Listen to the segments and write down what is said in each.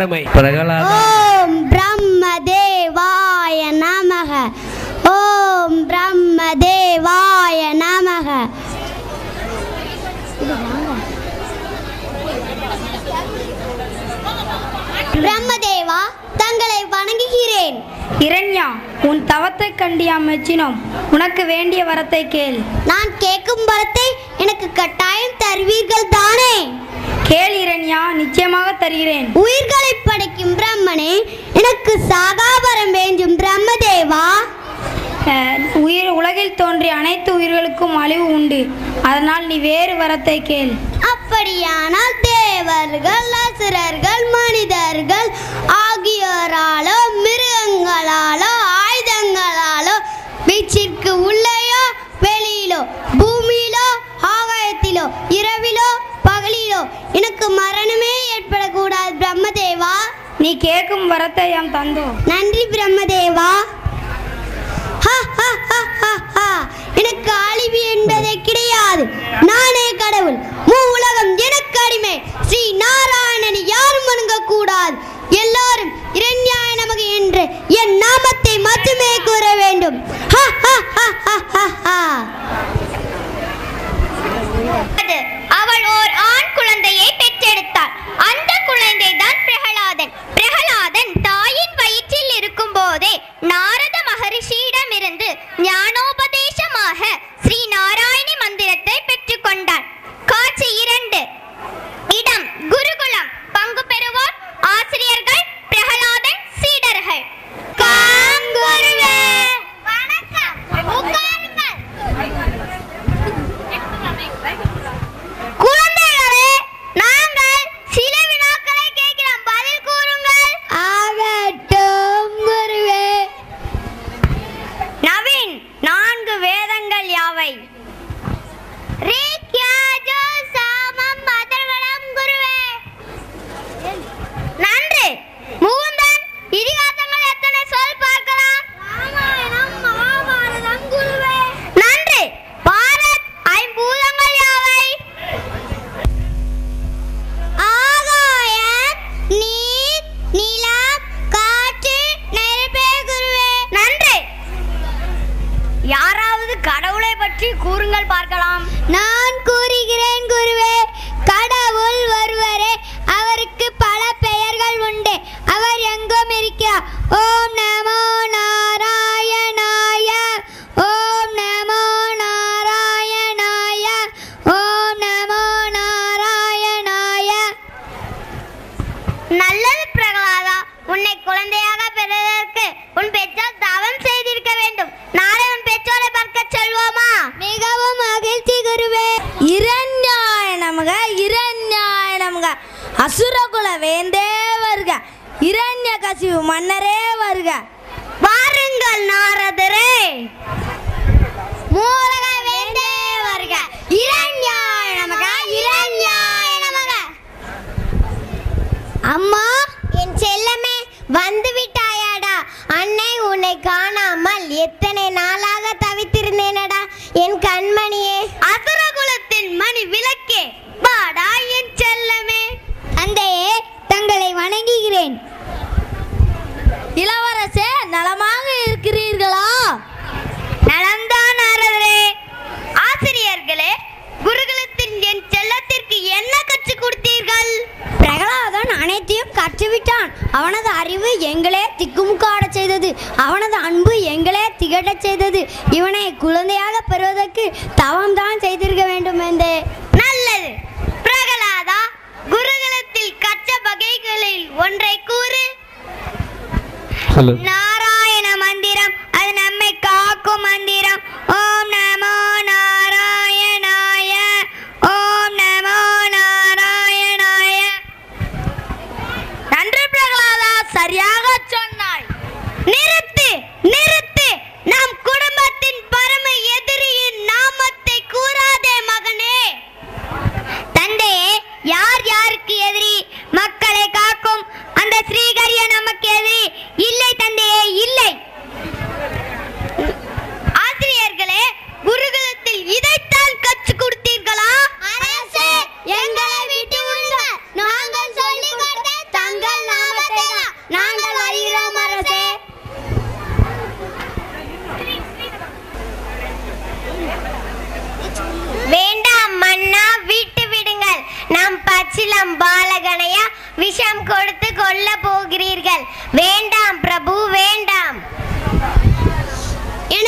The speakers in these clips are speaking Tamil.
அருமை. பிரகலாதா. ஓம் பிரம்மதேவாய நமக. ஓம் பிரம்மதேவாய நமக. பிரம்மதேவா, தங்களை வணங்குகிறேன். இரண்யா, உன் தவத்தை கண்டியா மெச்சினோம். உனக்கு வேண்டிய வரத்தை கேள். நான் கேட்கும் வரத்தை எனக்கு கட்டாயம் தருவீர்கள் தானே? கேள் இரண்யா, நிச்சயமாக தருகிறேன். உயிர்களை படைக்கும் பிரம்மனே, எனக்கு சாகாவரம் வேண்டும். பிரம்மதேவா, உலகில் தோன்றிய அனைத்து உயிர்களுக்கும் அழிவு உண்டு. அதனால் நீ வேறு வரத்தை கேள். அப்படியானால் தேவர்கள், அசுரர்கள், மனிதர்கள் ஆகியோராலோ மிருகங்களாலோ ஆயுதங்களாலோ வீச்சிற்கு உள்ளேயோ வெளியிலோ பூமியிலோ ஆகாயத்திலோ இரவிலோ பகலிலோ எனக்கு மரணமே ஏற்படக்கூடாது. பிரம்மதேவா, நீ கேட்கும் வரத்தை யாம் தந்தோம். நன்றி பிரம்மதேவா. எனக்கு அழிவு என்பதே கிடையாது. நானே கடவுள், உலகம் எனக்கு அடிமை. ஸ்ரீ நாராயணனை யாரும் வணங்க கூடாது. எல்லாரும் இரண்யாய நமக என்று என் நாமத்தை மட்டுமே கூற வேண்டும். அவள் ஓர் ஆண் குழந்தையை பெற்றெடுத்தாள். அந்த குழந்தை தான் பிரகலாதன். பிரகலாதன் தாயின் வயிற்றில் இருக்கும் போதே நாரத மகரிஷியிடமிருந்து ஞானோபதேசமாக ஸ்ரீ நாராயணி மந்திரத்தை பெற்றுக்கொண்டான். காட்சி 2. இடம் குருகுலம். பங்கு பெறுவோர் ஆசிரியர்கள், பிரகலாதன் சீடர்கள். வணக்கம். உட்காருங்கள். குழந்தைகளே, நாங்கள் சில வினாக்களை கேட்கிறோம், பதில் கூறுங்கள். ஆகட்டும் குருவே. நவீன், 4 வேதங்கள் யாவை? ரிக், யஜுர், சாமம், அதர்வணம். குருவே, நன்று. முகுந்தன், இதிகாசங்கள் எத்தனை சொல் பார்க்கலாம்? ராமாயணம், மகாபாரதம். குருவே, நன்று. பாரத், ஐம்பூதங்கள் யாவை? ஆகாயம், நீர், நிலம், காற்று, நெருப்பே. குருவே, நன்று. யாராவது கடவுளை பற்றி கூறுங்கள் பார்க்கலாம். நான் கூறுகிறேன் குருவே. கடவுள் ஒருவரே. அவருக்கு பல பெயர்கள் உண்டு. அவர் எங்கும் இருக்கிறார். ஓம் நமோ நாராயணாய. ஓம் நமோ நாராயணாய. ஓம் நமோ நாராயணாய. நல்லது பிரகலாதா, உன்னை குழந்தையாக பெறுவதற்கு உன் பெற்றோர் தவம் செய்திருக்க வேண்டும். நாளை உன் பெற்றோரை பார்க்க செல்வோமா? மிகவும் மகிழ்ச்சி குருவே. இரண்யாய நமக, இரண்யாய நமக. அசுரகுல வேந்தே வருக. இரண்ய கசிவு மன்னரே வருக. வாருங்கள் நாரதரே. மூலக வேந்தே வருக. இரண்யாய நமக, இரண்யாய நமக. அம்மா, என் செல்லமே, வந்து விட்டாயாடா. அன்னை உன்னை காணாமல் எத்தனை நாளாக தவித்திருந்தேனடா என் கண்மணியே. அசுரகுலத்தின் மணி விளக்கே, வாடா என் செல்லமே. தந்தையே, தங்களை வணங்குகிறேன். இளவரசே, நலமாக இருக்கிறீர்களா? நலம்தான் நாரதரே. ஆசிரியர்களே, குருகுலத்தின் என் செல்லத்திற்கு என்ன கற்றுக் கொடுத்தீர்கள்? பிரகலாதன் அனைத்தையும் கற்றுவிட்டான். அவனது அறிவு எங்களே திக்குமுக்காடச் செய்தது. அவனது அன்பு எங்களே திகழச் செய்தது. இவனை குழந்தையாக பெறுவதற்கு தவம்தான் செய்திருக்க வேண்டும் என்றே. நல்லது. பிரகலாதா, குருகுலத்தில் கற்ற வகைகளில் ஒன்றை கூறு. நாராயண மந்திரம், அது நம்மை காக்கும் மந்திரம். ஓம் நமோ நாராயணாய. ஓம் நமோ நாராயணாய. நன்று பிரகலாதா, சரியாக சொன்னாய். நிறுத்து, நிறுத்து. நம் குடும்பத்தின் பரம எதிரியின் நாமத்தை கூறாதே மகனே. தந்தையே, யார் யாருக்கு எதிரி? மக்களை காக்கும் அந்த ஸ்ரீகரிய நமக்கு எதிரி இல்லை தந்தையே,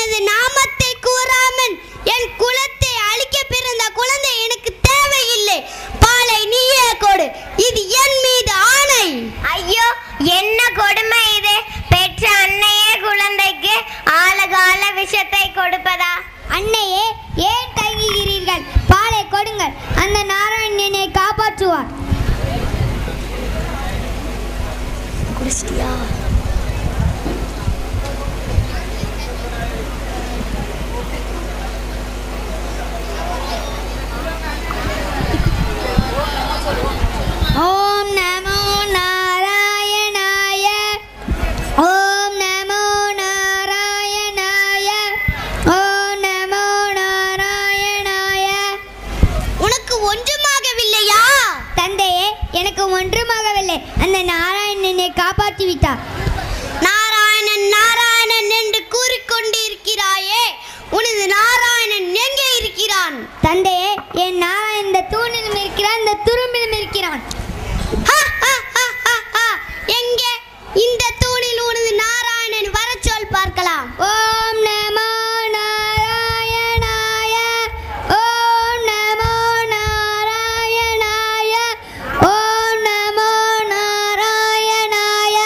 எனது நாமத்தை கூறாமல் என் குலத்தை அழிக்க பிறந்த குழந்தை எனக்கு தேவையில்லை. பாலை நீயே கொடு, இது என் மீது ஆணை. ஐயோ, என்ன கொடுமை இது! பெற்ற அன்னையே குழந்தைக்கு ஆழகால விஷத்தை கொடுப்பதா? அன்னையே, ஏன் தயங்குகிறீர்கள்? பாலை கொடுங்கள், அந்த நாராயணனை காப்பாற்றுவார். குடிச்சிட்டியா? ஓம் நமோ நாராயணாய, ஓம் நமோ நாராயணாய, ஓம் நமோ நாராயணாய. உனக்கு ஒன்றுமாகவில்லையா? தந்தையே, எனக்கு ஒன்றுமாகவில்லை. அந்த நாராயணனை காப்பாற்றி விட்டார். நாராயணன் நாராயணன் என்று கூறிக்கொண்டிருக்கிறாயே, உனது நாராயணன் எங்கே இருக்கிறான்? தந்தையே, என் நாராயணன் இந்த தூணிலும் இருக்கிறான், இந்த துரும்பிலும் இருக்கிறான். எங்கே? இந்த தூணில் உனது நாராயணன் வர சொல் பார்க்கலாம். ஓம் நமோ நாராயணாய, ஓம் நமோ நாராயணாய, ஓம் நமோ நாராயணாய.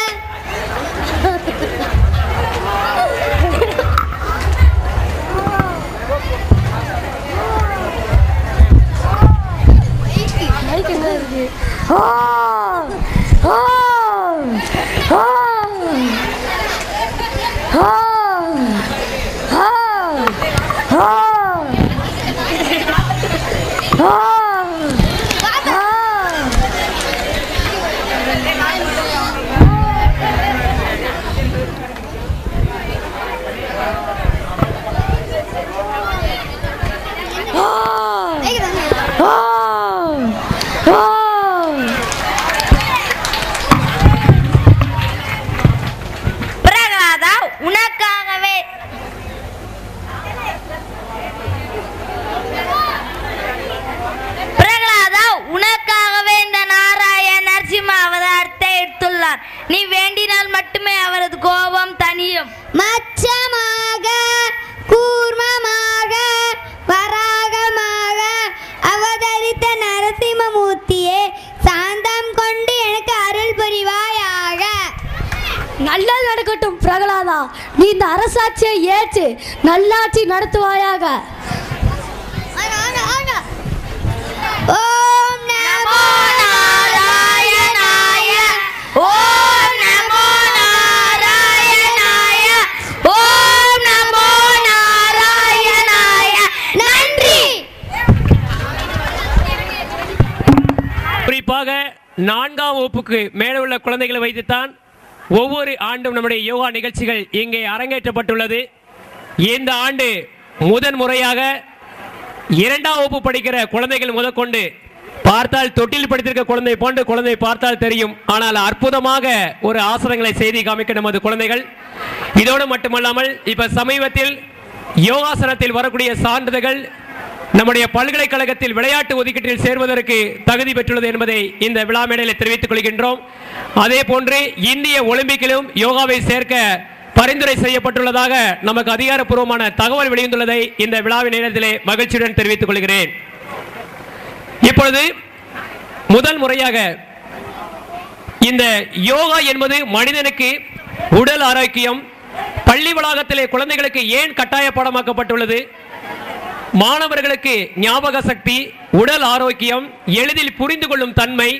பிரகலாதா, உனக்காகவே இந்த நாராயண நரசிம்ம அவதாரத்தை எடுத்துள்ளார். நீ வேண்டினால் மட்டுமே அவரது கோபம் தனியும். மச்சமாக, கூர்மமாக, வராகமாக அவதரித்த நரசிம்மமூர்த்தியே, சாந்தம் கொண்டு எனக்கு அருள் புரிவாயாக. நல்லது நடக்கட்டும் பிரகலாதா. நீ இந்த அரசாட்சியை ஏற்று நல்லாட்சி நடத்துவாயாக. ஓம் நமோ நாராயணாய, ஓம் நமோ நாராயணாய, ஓம் நமோ நாராயணாய. நன்றி. குறிப்பாக 4ஆம் வகுப்புக்கு மேலே உள்ள குழந்தைகளை வைத்துத்தான் ஒவ்வொரு ஆண்டும் நம்முடைய யோகா நிகழ்ச்சிகள் இங்கே அரங்கேற்றப்பட்டுள்ளது. இந்த ஆண்டு முதன் முறையாக 2ஆம் வகுப்பு படிக்கிற குழந்தைகள் முதற்கொண்டு பார்த்தால் தொட்டில் படித்திருக்க குழந்தை போன்று குழந்தை பார்த்தால் தெரியும். ஆனால் அற்புதமாக ஒரு ஆசனங்களை செய்து காமிக்க நமது குழந்தைகள். இதோடு மட்டுமல்லாமல் இப்ப சமீபத்தில் யோகாசனத்தில் வரக்கூடிய சான்றிதழ்கள் நம்முடைய பல்கலைக்கழகத்தில் விளையாட்டு ஒதுக்கீட்டில் சேர்வதற்கு தகுதி பெற்றுள்ளது என்பதை இந்த விழா மேடையில் தெரிவித்துக் கொள்கின்றோம். அதே போன்று இந்திய ஒலிம்பிக்கிலும் யோகாவை சேர்க்க பரிந்துரை செய்யப்பட்டுள்ளதாக நமக்கு அதிகாரப்பூர்வமான தகவல் வெளிவந்துள்ளதை இந்த விழாவின் நேரத்திலே மகிழ்ச்சியுடன் தெரிவித்துக் கொள்கிறேன். இப்பொழுது முதல் முறையாக இந்த யோகா என்பது மனிதனுக்கு உடல் ஆரோக்கியம், பள்ளி வளாகத்திலே குழந்தைகளுக்கு ஏன் கட்டாய பாடமாக்கப்பட்டுள்ளது, மாணவர்களுக்கு ஞாபக சக்தி, உடல் ஆரோக்கியம், எளிதில் புரிந்து கொள்ளும் தன்மை,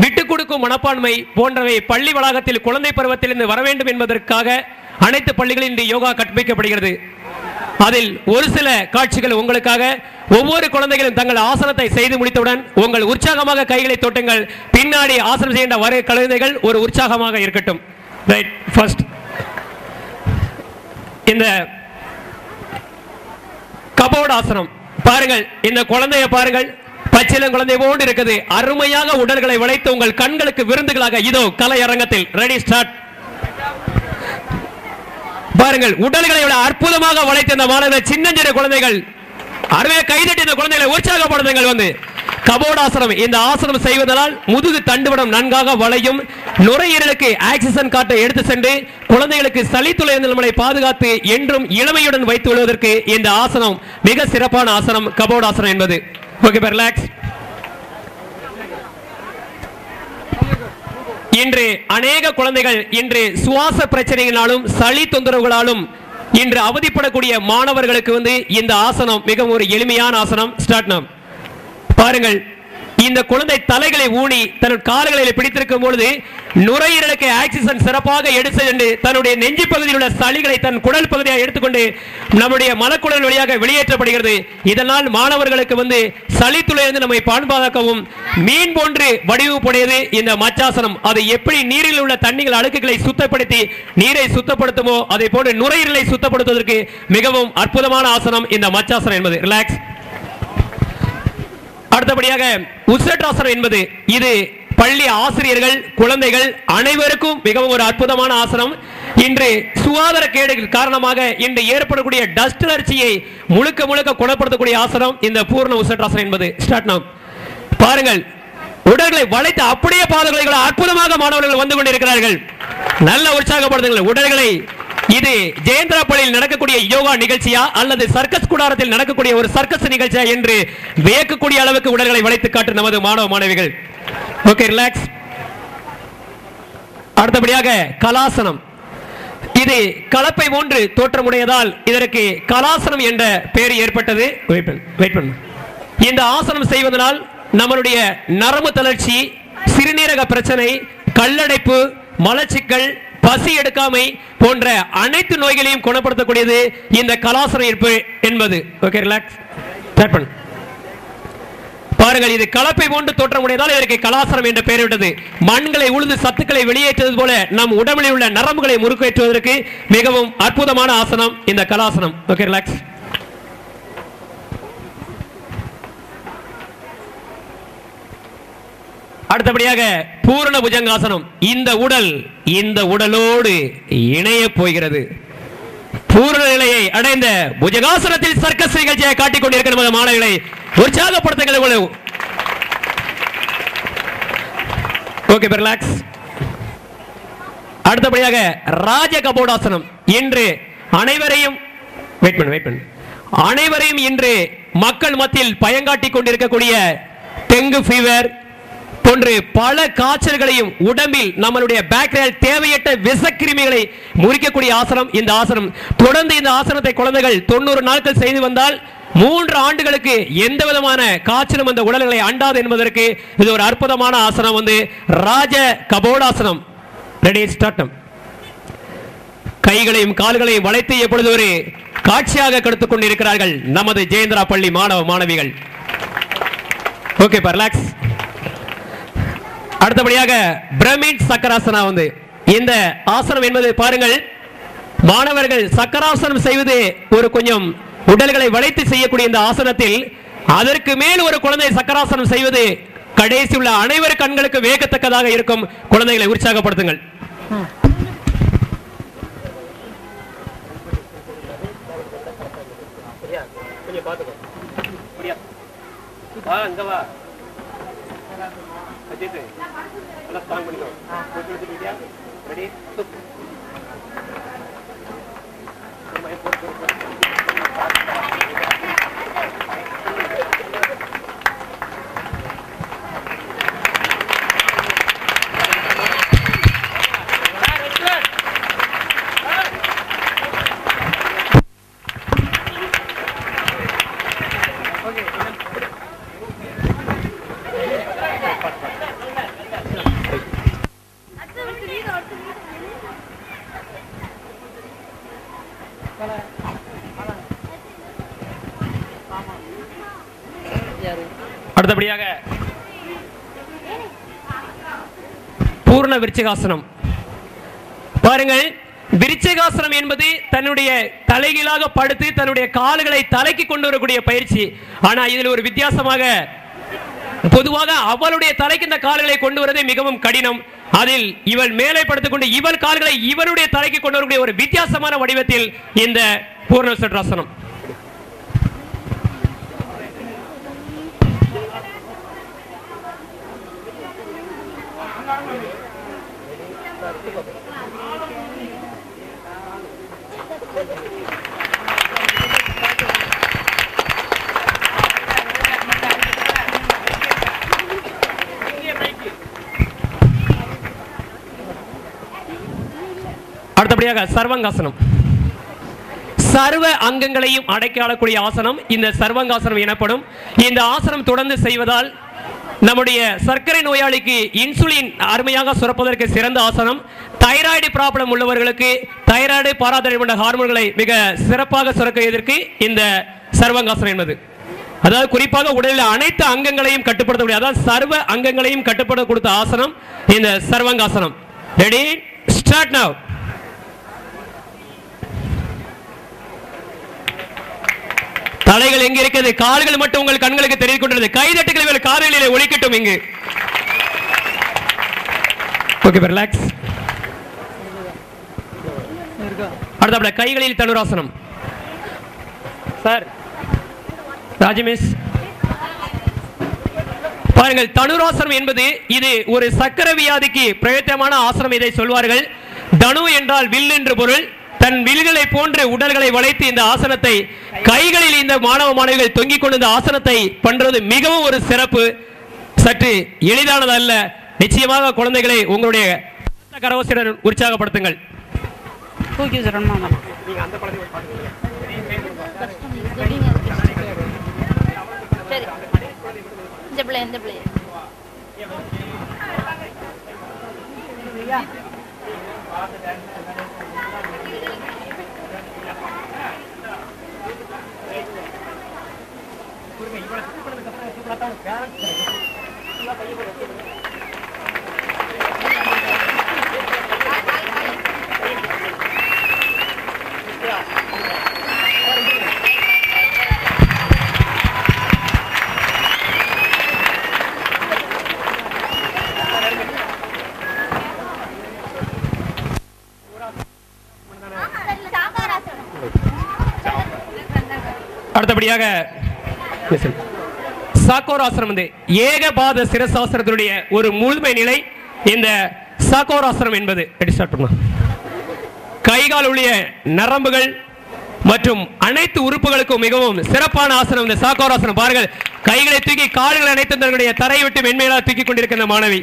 விட்டுக் கொடுக்கும் மனப்பான்மை போன்றவை பள்ளி வளாகத்தில் குழந்தை பருவத்திலிருந்து வர வேண்டும் என்பதற்காக அனைத்து பள்ளிகளில் இன்று யோகா கற்பிக்கப்படுகிறது. அதில் ஒரு சில காட்சிகள் உங்களுக்காக. ஒவ்வொரு குழந்தைகளும் தங்கள் ஆசனத்தை செய்து முடித்தவுடன் உங்கள் உற்சாகமாக கைகளை தொட்டுங்கள். பின்னாடி ஆசனம் செய்கின்ற வரை குழந்தைகள் ஒரு உற்சாகமாக இருக்கட்டும். ரைட், ஃபர்ஸ்ட் இந்த கபோர்ட் ஆசனம் பாருங்கள். இந்த குழந்தையை பாருங்கள், பச்சிலம் குழந்தை போன்று இருக்குது. அருமையாக உடல்களை வளைத்து உங்கள் கண்களுக்கு விருந்துகளாக இதோ கலை அரங்கத்தில் ரெடி ஸ்டார்ட். பாருங்கள், உடல்களை விட அற்புதமாக வளைத்த இந்த மாணவர்கள், சின்னஞ்சிறு குழந்தைகள் அருமையாக கைதட்டி இந்த குழந்தைகளை உற்சாகப்படுத்துங்கள். வந்து கபோர்ட் ஆசனம். இந்த ஆசனம் செய்வதால் முதுகு தண்டுவடம் நன்காக வளையும், நுரையீரலுக்கு ஆக்சிஜன் காற்றை எடுத்து சென்று குழந்தைகளுக்கு சளித்துளை நம்மளை பாதுகாத்து என்றும் இளமையுடன் வைத்து கொள்வதற்கு இந்த ஆசனம் மிக சிறப்பான ஆசனம் கபோடாசனம் என்பது. Okay, relax. இன்று அநேக குழந்தைகள் இன்று சுவாச பிரச்சனைகளாலும் சளி தொந்தரவுகளாலும் இன்று அவதிப்படக்கூடிய மாணவர்களுக்கு இந்த ஆசனம் மிகவும் ஒரு எளிமையான ஆசனம். Start now. பாருங்கள், இந்த குழந்தை தலைகளை ஊனி தன் கால்களை பிடித்திருக்கும் பொழுது நுரையீரலுக்கு ஆக்சிஜன் சிறப்பாக எடுத்து சென்று தன்னுடைய நெஞ்சு பகுதியில் உள்ள சளிகளை தன் குடல் பகுதியாக எடுத்துக்கொண்டு நம்முடைய மலக்குடல் வழியாக வெளியேற்றப்படுகிறது. இதனால் மாணவர்களுக்கு சளித்துளையிலிருந்து நம்மை பாதுகாக்கவும் மீன் போன்று வடிவமைப்புடையது இந்த மச்சாசனம். அது எப்படி நீரில் உள்ள தண்ணீர் அழுக்குகளை சுத்தப்படுத்தி நீரை சுத்தப்படுத்துமோ அதை போன்று நுரையீரலை சுத்தப்படுத்துவதற்கு மிகவும் அற்புதமான ஆசனம் இந்த மச்சாசனம் என்பது. ரிலாக்ஸ். அடுத்தபடியாக உசட்டாசனம் என்பது இது பள்ளி ஆசிரியர்கள் குழந்தைகள் அனைவருக்கும் மிகவும் ஒரு அற்புதமான ஆசனம். இன்று சுகாதார கேடு காரணமாக இன்று ஏற்படக்கூடிய டஸ்ட் அலர்ஜியை முழுக்க முழுக்க குணப்படுத்தக்கூடிய ஆசனம் இந்த பூர்ண உசட்டாசனம் என்பது. Start now. பாருங்கள், உடல்களை வளைத்து அப்படியே பாதங்களை அற்புதமாக மாணவர்கள் வந்து கொண்டிருக்கிறார்கள். நல்ல உற்சாகப்படுத்துங்கள் உடல்களை. இது ஜெயந்திராப்பள்ளியில் நடக்கக்கூடிய யோகா நிகழ்ச்சியா அல்லது சர்க்கஸ் கூடாரத்தில் நடக்கக்கூடிய ஒரு சர்க்கஸ் நிகழ்ச்சியா என்று வியக்கக்கூடிய அளவுக்கு உடல்களை வளைத்து காட்டும் நமது மாணவ மாணவிகள். Okay, relax. அடுத்தபடியாக கலாசனம். இது கலப்பை போன்று தோற்றமுடையதால் இதற்கு கலாசனம் என்ற பெயர் ஏற்பட்டது. இந்த ஆசனம் செய்வதனால் நம்மளுடைய நரம்பு தளர்ச்சி, சிறுநீரக பிரச்சனை, கல்லடைப்பு, மலச்சிக்கல், பசி எடுக்காமை போன்ற அனைத்து நோய்களையும் குணப்படுத்தக்கூடியது இந்த கலாசனம் இருப்பு என்பது. Okay, relax. பாருங்கள், இது கலப்பை போன்று தோற்றமுடையதால் இதற்கு கலாசனம் என்ற பெயரிட்டது. மண்களை உழுது சத்துக்களை வெளியேற்றுவது போல நம் உடம்பில் உள்ள நரம்புகளை முறுக்கேற்றுவதற்கு மிகவும் அற்புதமான ஆசனம் இந்த கலாசனம். Okay, relax. அடுத்தபடியாக பூரண புஜங்காசனம். இந்த உடலோடு இணைய போகிறது. பூரண நிலையை அடைந்த புஜங்காசனத்தில் சர்க்கஸ் நிகழ்ச்சியை காட்டிக் கொண்டிருக்கிற மாணவர்களை உற்சாகப்படுத்துங்கள். Okay, relax. அடுத்தபடியாக ராஜ கபோடாசனம். இன்று அனைவரையும் இன்று மக்கள் மத்தியில் பயங்காட்டிக் கொண்டிருக்கக்கூடிய டெங்கு ஃபீவர் போன்று பல காய்ச்சல்களையும் உடம்பில் நம்மளுடைய பாக்டீரியா தேவையற்ற விஷக்கிருமிகளை முறிக்கக்கூடிய ஆசனம் இந்த ஆசனம். தொடர்ந்து இந்த ஆசனத்தை குழந்தைகள் 90 நாட்கள் செய்து வந்தால் 3 ஆண்டுகளுக்கு எந்த விதமான காய்ச்சலும் அந்த உடல்களை அண்டாது என்பதற்கு இது ஒரு அற்புதமான ஆசனம் ராஜ கபோடாசனம். Ready, start. கைகளையும் கால்களையும் வளைத்து எப்பொழுது ஒரு காட்சியாக கெடுத்துக் கொண்டிருக்கிறார்கள் நமது ஜெயந்திரா பள்ளி மாணவ மாணவிகள். Okay, relax. அடுத்தபடியாக பிரமிட் சக்கராசனா. இந்த ஆசனம் என்பது பாருங்கள், மாணவர்கள் சக்கராசனம் செய்வது ஒரு கொஞ்சம் உடல்களை வளைத்து செய்யக்கூடிய இந்த ஆசனத்தில் அதற்கு மேல் ஒரு குழந்தை சக்கராசனம் செய்வது கடைசி உள்ள அனைவரு கண்களுக்கு வேகத்தக்கதாக இருக்கும். குழந்தைகளை உற்சாகப்படுத்துங்கள். அடுத்தபடியாக பூர்ண விருச்சிகாசனம். பாருங்கள், விருச்சிகாசனம் என்பது தன்னுடைய தலைகீழாக படுத்து தன்னுடைய கால்களை தலைக்கு கொண்டு வரக்கூடிய பயிற்சி. ஆனால் இதில் ஒரு வித்தியாசமாக பொதுவாக அவளுடைய தலைக்கு இந்த கால்களை கொண்டு வருவதே மிகவும் கடினம். அதில் இவள் மேலே படுத்துக் கொண்டு இவள் கால்களை இவனுடைய தலைக்கு கொண்டு வரக்கூடிய ஒரு வித்தியாசமான வடிவத்தில் இந்த பூர்ண விருச்சிகாசனம். அடுத்தபடியாக சர்வங்காசனம். சர்வ அங்கங்களையும் அடக்கியாளக்கூடிய ஆசனம் இந்த சர்வங்காசனம் எனப்படும். இந்த ஆசனம் தொடர்ந்து செய்வதால் நம்முடைய சர்க்கரை நோயாளிக்கு இன்சுலின் அருமையாக சுரப்பதற்கு சிறந்த ஆசனம். தைராய்டு ப்ராப்ளம் உள்ளவர்களுக்கு தைராய்டு பாராதைராய்டு ஹார்மோன்களை மிக சிறப்பாக சுரக்குவதற்கு இந்த சர்வங்காசனம் என்பது, அதாவது குறிப்பாக உடலில் அனைத்து அங்கங்களையும் கட்டுப்படுத்தக்கூடிய, அதாவது சர்வ அங்கங்களையும் கட்டுப்படுத்த கொடுத்த ஆசனம் இந்த சர்வங்காசனம். Ready, start now. தலைகள் எங்க இருக்கிறது? கால்கள் மட்டும் உங்கள் கண்களுக்கு தெரிந்து கொண்டது. கைதட்டுகள் கால்களிலே ஒலிக்கட்டும் இங்கு. Okay, relax. அடுத்த கைகளில் தனுராசனம். சார் ராஜமேஷ் பாருங்கள், தனுராசனம் என்பது இது ஒரு சக்கர வியாதிக்கு பிரயோஜனமான ஆசனம். இதை சொல்வார்கள். தனு என்றால் வில் என்று பொருள். தன் வில்களை போன்ற உடல்களை வளைத்து இந்த ஆசனத்தை கைகளில் இந்த மாணவ மாணவிகள் தொங்கிக் கொண்டு இந்த ஆசனத்தை பண்றது மிகவும் ஒரு சிறப்பு. சற்று எளிதானது அல்ல. நிச்சயமாக குழந்தைகளை உங்களுடைய கரவசுடன் உற்சாகப்படுத்துங்கள். அடுத்தபடியாக சாக்கோராசனம் வந்து ஏகபாத சிரசாசனத்தினுடைய ஒரு முழுமை நிலை இந்த சாக்கோராசனம் என்பது. கைகால் உள்ள நரம்புகள் மற்றும் அனைத்து உறுப்புகளுக்கும் மிகவும் சிறப்பான ஆசனம் இந்த சாக்கோராசனம். பாருங்கள், கைகளை தூக்கி கால்களை அனைத்து தன்னுடைய தரையை விட்டு மென்மையாக தூக்கி கொண்டிருக்கிற மாணவி.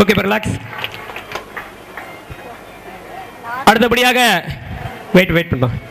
Okay, relax. அடுத்தபடியாக வெயிட் பண்ணுங்க.